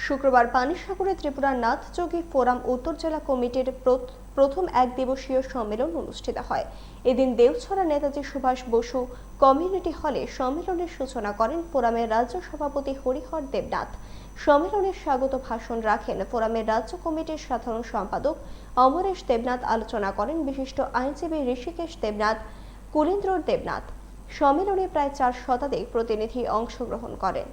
শুক্রবার পানিসাগরে ত্রিপুরার নাথযোগী ফোরাম উত্তর জেলা কমিটির প্রথম এক দিবসীয় সম্মেলন অনুষ্ঠিত হয়। এদিন দেওছড়া নেতাজি সুভাষ বসু কমিউনিটি হলে সম্মেলনের সূচনা করেন ফোরামের রাজ্য সভাপতি হরিহর দেবনাথ। সম্মেলনে স্বাগত ভাষণ রাখেন ফোরামের রাজ্য কমিটির সাধারণ সম্পাদক অমরেশ দেবনাথ। আলোচনা করেন বিশিষ্ট আইনজীবী ঋষিকেশ দেবনাথ, কুলেন্দ্র দেবনাথ। সম্মেলনে প্রায় 4 শতাধিক প্রতিনিধি অংশগ্রহণ করেন।